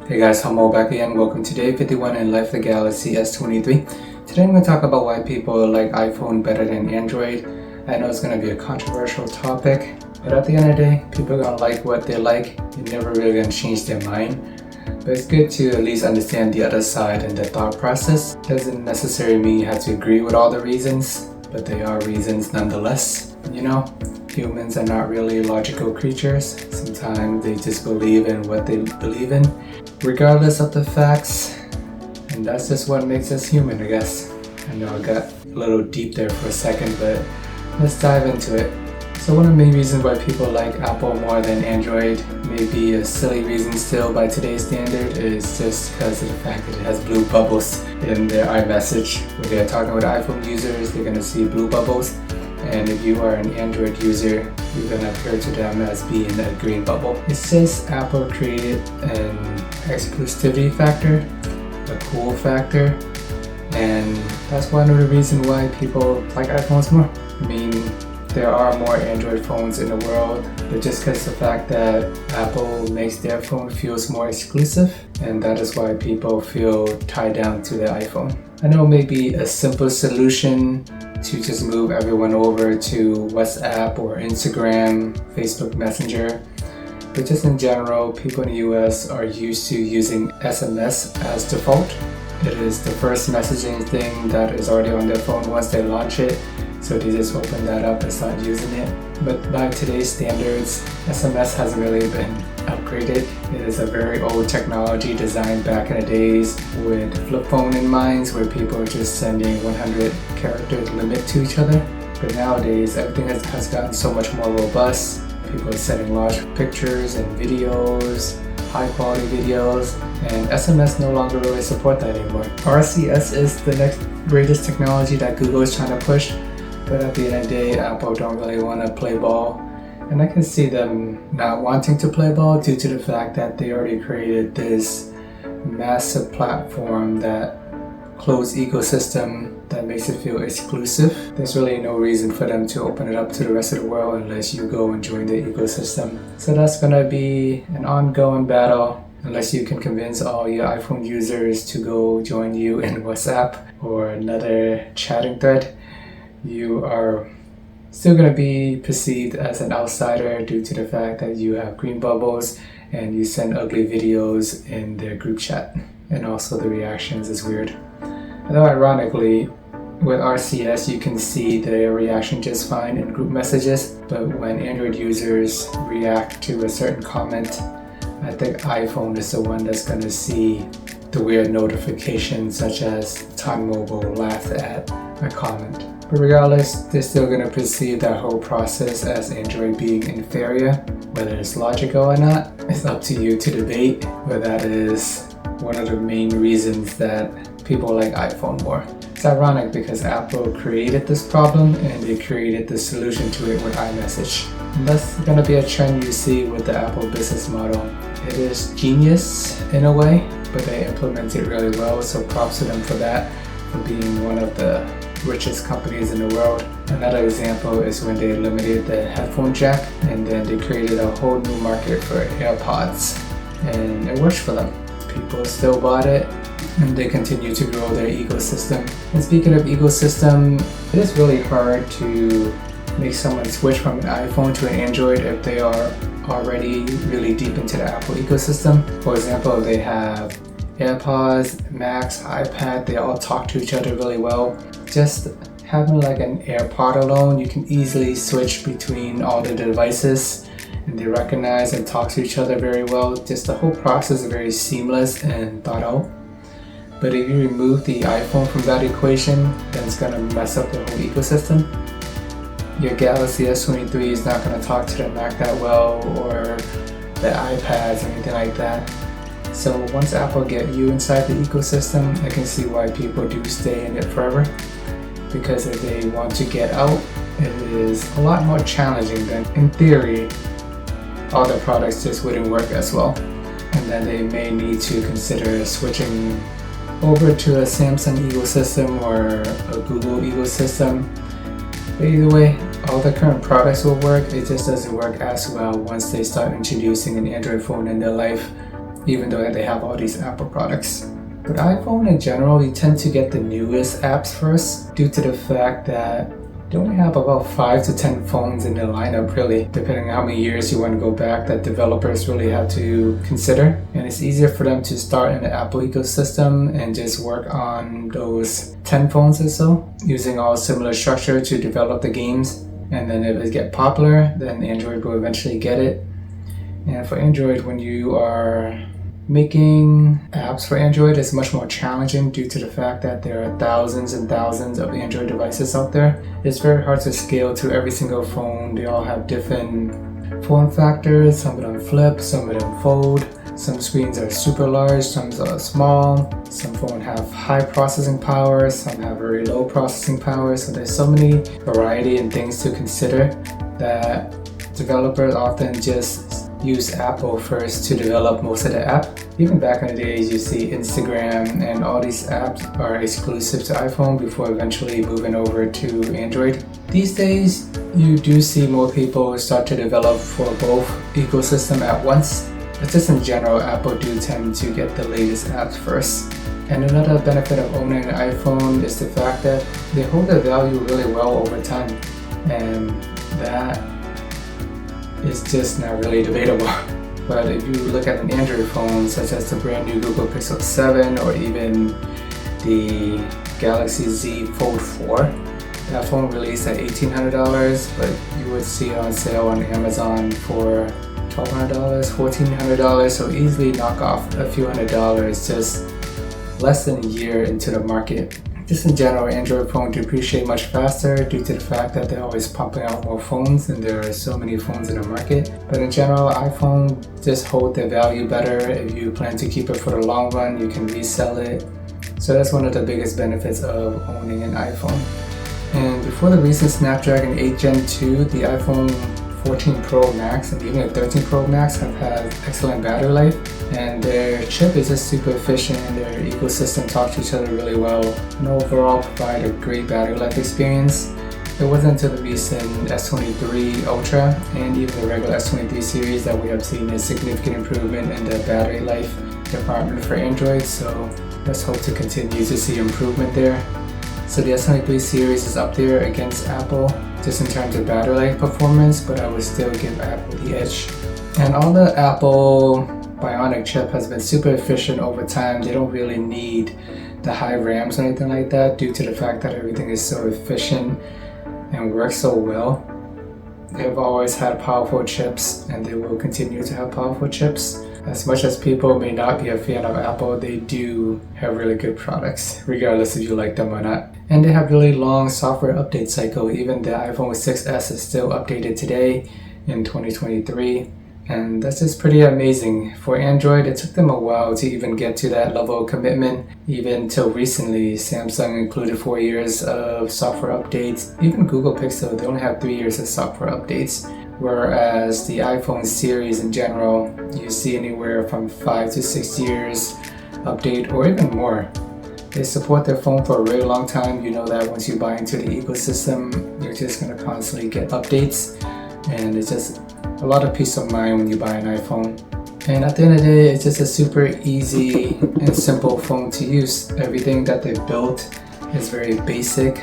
Hey guys, Hamo back again. Welcome to day 51 in Life of the Galaxy S23. Today I'm going to talk about why people like iPhone better than Android. I know it's going to be a controversial topic, but at the end of the day, people are going to like what they like. You're never really going to change their mind. But it's good to at least understand the other side and the thought process. Doesn't necessarily mean you have to agree with all the reasons, but they are reasons nonetheless. You know, humans are not really logical creatures. Sometimes they just believe in what they believe in, regardless of the facts. And that's just what makes us human, I guess. I know I got a little deep there for a second, but let's dive into it. So one of the main reasons why people like Apple more than Android, maybe a silly reason still by today's standard, is just because of the fact that it has blue bubbles in their iMessage. When they're talking with iPhone users, they're going to see blue bubbles. And if you are an Android user, you're going to appear to them as being a green bubble. It's just Apple created an exclusivity factor, a cool factor, and that's one of the reasons why people like iPhones more. I mean, there are more Android phones in the world, but just because of the fact that Apple makes their phone feels more exclusive, and that is why people feel tied down to their iPhone. I know maybe a simple solution to just move everyone over to WhatsApp or Instagram, Facebook Messenger, but just in general, people in the US are used to using SMS as default. It is the first messaging thing that is already on their phone once they launch it, so they just open that up and start using it. But by today's standards, SMS hasn't really been upgraded. It is a very old technology designed back in the days with flip phone in mind, where people are just sending 100 characters limit to each other. But nowadays, everything has gotten so much more robust. People are sending large pictures and videos, high quality videos, and SMS no longer really support that anymore. RCS is the next greatest technology that Google is trying to push, but at the end of the day, Apple don't really want to play ball. And I can see them not wanting to play ball due to the fact that they already created this massive platform, that closed ecosystem that makes it feel exclusive. There's really no reason for them to open it up to the rest of the world unless you go and join the ecosystem. So that's gonna be an ongoing battle unless you can convince all your iPhone users to go join you in WhatsApp or another chatting thread. You are still going to be perceived as an outsider due to the fact that you have green bubbles and you send ugly videos in their group chat, and also the reactions is weird. Although ironically, with RCS you can see the reaction just fine in group messages, but when Android users react to a certain comment, I think iPhone is the one that's going to see the weird notifications, such as Time Mobile laughed at a comment. But regardless, they're still going to perceive that whole process as Android being inferior. Whether it's logical or not, it's up to you to debate, but that is one of the main reasons that people like iPhone more. It's ironic because Apple created this problem and they created the solution to it with iMessage. And that's going to be a trend you see with the Apple business model. It is genius in a way, but they implement it really well, so props to them for that, for being one of the richest companies in the world. Another example is when they eliminated the headphone jack, and then they created a whole new market for AirPods, and it works for them. People still bought it, and they continue to grow their ecosystem. And speaking of ecosystem, it is really hard to make someone switch from an iPhone to an Android if they are already really deep into the Apple ecosystem. For example, if they have AirPods, Macs, iPad, they all talk to each other really well. Just having like an AirPod alone, you can easily switch between all the devices and they recognize and talk to each other very well. Just the whole process is very seamless and thought out. But if you remove the iPhone from that equation, then it's gonna mess up the whole ecosystem. Your Galaxy S23 is not gonna talk to the Mac that well, or the iPads or anything like that. So once Apple get you inside the ecosystem, I can see why people do stay in it forever. Because if they want to get out, it is a lot more challenging than, in theory, all the products just wouldn't work as well. And then they may need to consider switching over to a Samsung ecosystem or a Google ecosystem. But either way, all the current products will work, it just doesn't work as well once they start introducing an Android phone in their life. even though they have all these Apple products. But iPhone in general, you tend to get the newest apps first due to the fact that they only have about 5 to 10 phones in the lineup, really, depending on how many years you want to go back that developers really have to consider. And it's easier for them to start in the Apple ecosystem and just work on those 10 phones or so, using all similar structure to develop the games. And then if it gets popular, then Android will eventually get it. And for Android, when you are making apps for Android, is much more challenging due to the fact that there are thousands and thousands of Android devices out there. It's very hard to scale to every single phone. They all have different form factors. Some of them flip, some of them fold. Some screens are super large, some are small. Some phones have high processing power, some have very low processing power. So there's so many variety and things to consider that developers often just use Apple first to develop most of the app. Even back in the days, you see Instagram and all these apps are exclusive to iPhone before eventually moving over to Android. These days, you do see more people start to develop for both ecosystems at once. But just in general, Apple do tend to get the latest apps first. And another benefit of owning an iPhone is the fact that they hold their value really well over time. And that is just not really debatable. But if you look at an Android phone, such as the brand new Google Pixel 7 or even the Galaxy Z Fold 4, that phone released at $1,800, but you would see it on sale on Amazon for $1,200, $1,400, so easily knock off a few $100s just less than a year into the market. Just in general, Android phones depreciate much faster due to the fact that they're always pumping out more phones and there are so many phones in the market. But in general, iPhone just hold their value better. If you plan to keep it for the long run, you can resell it. So that's one of the biggest benefits of owning an iPhone. And before the recent Snapdragon 8 Gen 2, the iPhone 14 Pro Max and even the 13 Pro Max have had excellent battery life, and their chip is just super efficient and their ecosystem talks to each other really well and overall provide a great battery life experience. It wasn't until the recent S23 Ultra and even the regular S23 series that we have seen a significant improvement in the battery life department for Android, so let's hope to continue to see improvement there. So the S23 series is up there against Apple just in terms of battery life performance, but I would still give Apple the edge. And all the Apple Bionic chip has been super efficient over time. They don't really need the high RAMs or anything like that due to the fact that everything is so efficient and works so well. They've always had powerful chips and they will continue to have powerful chips. As much as people may not be a fan of Apple, they do have really good products, regardless if you like them or not. And they have really long software update cycle. Even the iPhone 6s is still updated today in 2023. And that's just pretty amazing. For Android, it took them a while to even get to that level of commitment. Even till recently, Samsung included 4 years of software updates. Even Google Pixel, they only have 3 years of software updates. Whereas the iPhone series in general, you see anywhere from 5 to 6 years update or even more. They support their phone for a really long time. You know that once you buy into the ecosystem, you're just going to constantly get updates. And it's just a lot of peace of mind when you buy an iPhone. And at the end of the day, it's just a super easy and simple phone to use. Everything that they built is very basic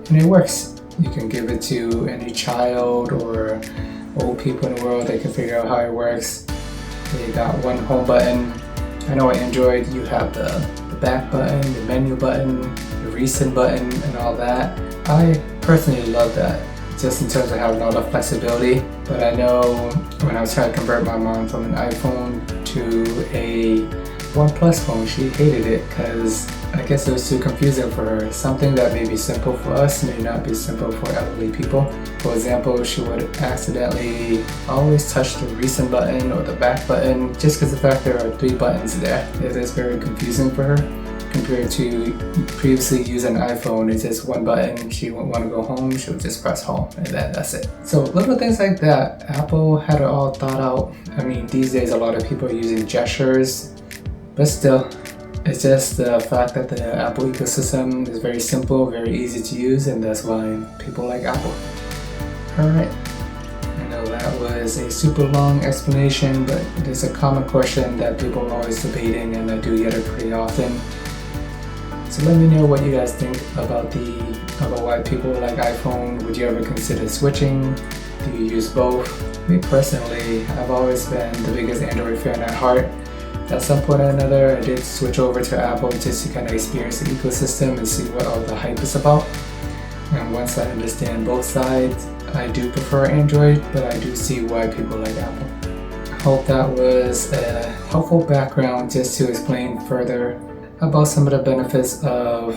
and it works. You can give it to any child or old people in the world. They can figure out how it works. They got one home button. I know on Android you have the back button, the menu button, the recent button and all that. I personally love that, just in terms of having all the flexibility. But I know when I was trying to convert my mom from an iPhone to a OnePlus phone, she hated it because I guess it was too confusing for her. Something that may be simple for us may not be simple for elderly people. For example, she would accidentally always touch the recent button or the back button just because of the fact there are 3 buttons there. It is very confusing for her. Compared to previously using an iPhone, it's just one button. She wouldn't want to go home, she would just press home and that's it. So little things like that, Apple had it all thought out. I mean, these days a lot of people are using gestures, but still, it's just the fact that the Apple ecosystem is very simple, very easy to use, and that's why people like Apple. Alright, I know that that was a super long explanation, but it's a common question that people are always debating, and I do get it pretty often. So let me know what you guys think about why people like iPhone. Would you ever consider switching? Do you use both? Me personally, I've always been the biggest Android fan at heart. At some point or another, I did switch over to Apple just to kind of experience the ecosystem and see what all the hype is about. And once I understand both sides, I do prefer Android, but I do see why people like Apple. I hope that was a helpful background just to explain further about some of the benefits of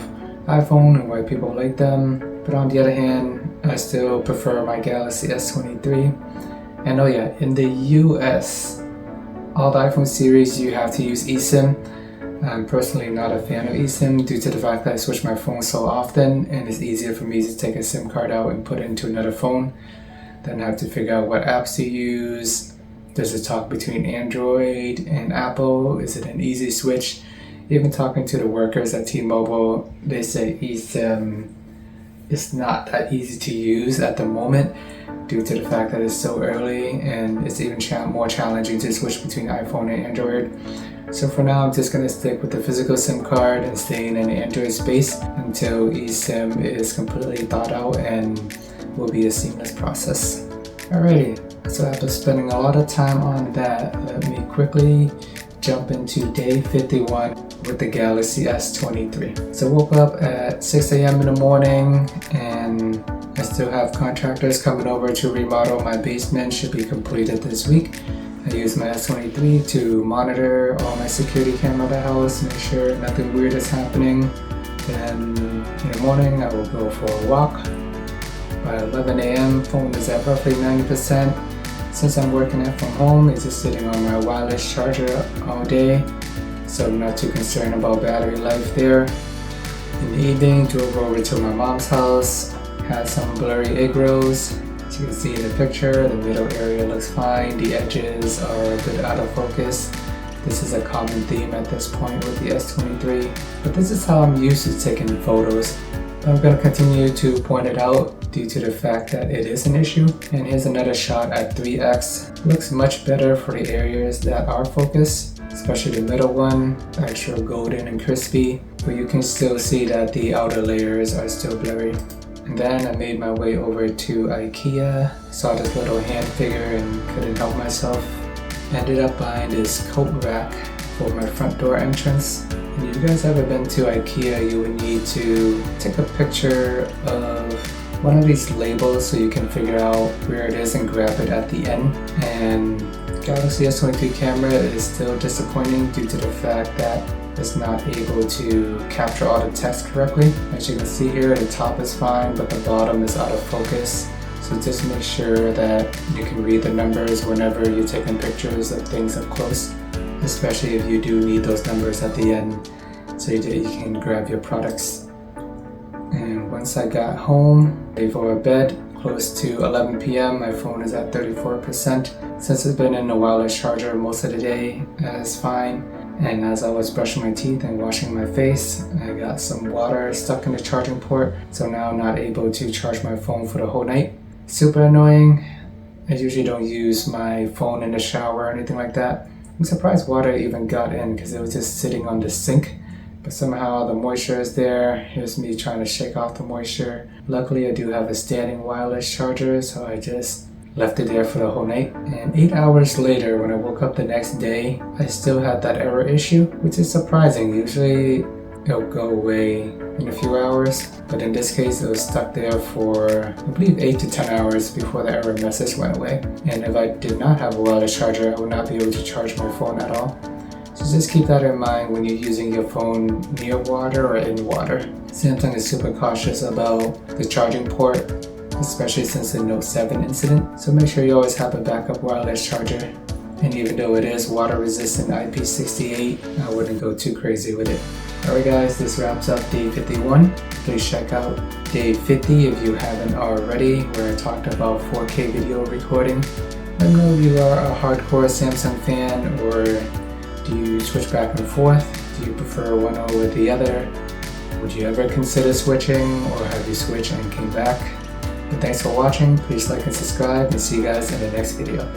iPhone and why people like them. But on the other hand, I still prefer my Galaxy S23. And oh yeah, in the US, all the iPhone series you have to use eSIM. I'm personally not a fan of eSIM due to the fact that I switch my phone so often, and it's easier for me to take a SIM card out and put it into another phone than have to figure out what apps to use. There's a talk between Android and Apple. Is it an easy switch? Even talking to the workers at T-Mobile, they say eSIM is not that easy to use at the moment due to the fact that it's so early, and it's even more challenging to switch between iPhone and Android. So for now, I'm just going to stick with the physical SIM card and staying in the Android space until eSIM is completely thought out and will be a seamless process. Alrighty, so after spending a lot of time on that, let me quickly jump into day 51 with the Galaxy S23. So woke up at 6 a.m. in the morning, and I still have contractors coming over to remodel my basement. Should be completed this week. I use my S23 to monitor all my security camera at the house, make sure nothing weird is happening. Then in the morning, I will go for a walk. By 11 a.m., phone is at roughly 90%. Since I'm working from home, it's just sitting on my wireless charger all day, so I'm not too concerned about battery life there. In the evening, drove over to my mom's house, had some blurry egg rolls. As you can see in the picture, the middle area looks fine, the edges are a bit out of focus. This is a common theme at this point with the S23, but this is how I'm used to taking photos. I'm going to continue to point it out due to the fact that it is an issue. And here's another shot at 3x. Looks much better for the areas that are focused, especially the middle one, extra golden and crispy, but you can still see that the outer layers are still blurry. And then I made my way over to IKEA, saw this little hand figure and couldn't help myself. Ended up buying this coat rack for my front door entrance. And if you guys ever been to IKEA, you would need to take a picture of one of these labels so you can figure out where it is and grab it at the end. And Galaxy S23 camera is still disappointing due to the fact that it's not able to capture all the text correctly. As you can see here, the top is fine, but the bottom is out of focus. So just make sure that you can read the numbers whenever you're taking pictures of things up close, especially if you do need those numbers at the end so that you can grab your products. And once I got home, before bed, close to 11 p.m., my phone is at 34%. Since it's been in a wireless charger most of the day, that's fine. And as I was brushing my teeth and washing my face, I got some water stuck in the charging port, so now I'm not able to charge my phone for the whole night. Super annoying. I usually don't use my phone in the shower or anything like that. I'm surprised water even got in because it was just sitting on the sink, but somehow the moisture is there. Here's me trying to shake off the moisture. Luckily I do have a standing wireless charger, so I just left it there for the whole night. And 8 hours later, when I woke up the next day, I still had that error issue, which is surprising. Usually it'll go away in a few hours, but in this case it was stuck there for I believe 8 to 10 hours before the error message went away. And if I did not have a wireless charger, I would not be able to charge my phone at all. So just keep that in mind when you're using your phone near water or in water. Samsung is super cautious about the charging port, especially since the Note 7 incident. So make sure you always have a backup wireless charger. And even though it is water resistant IP68, I wouldn't go too crazy with it. Alright guys, this wraps up day 51. Please check out day 50 if you haven't already, where I talked about 4K video recording. Let me know if you are a hardcore Samsung fan, or do you switch back and forth? Do you prefer one over the other? Would you ever consider switching, or have you switched and came back? But thanks for watching, please like and subscribe, and see you guys in the next video.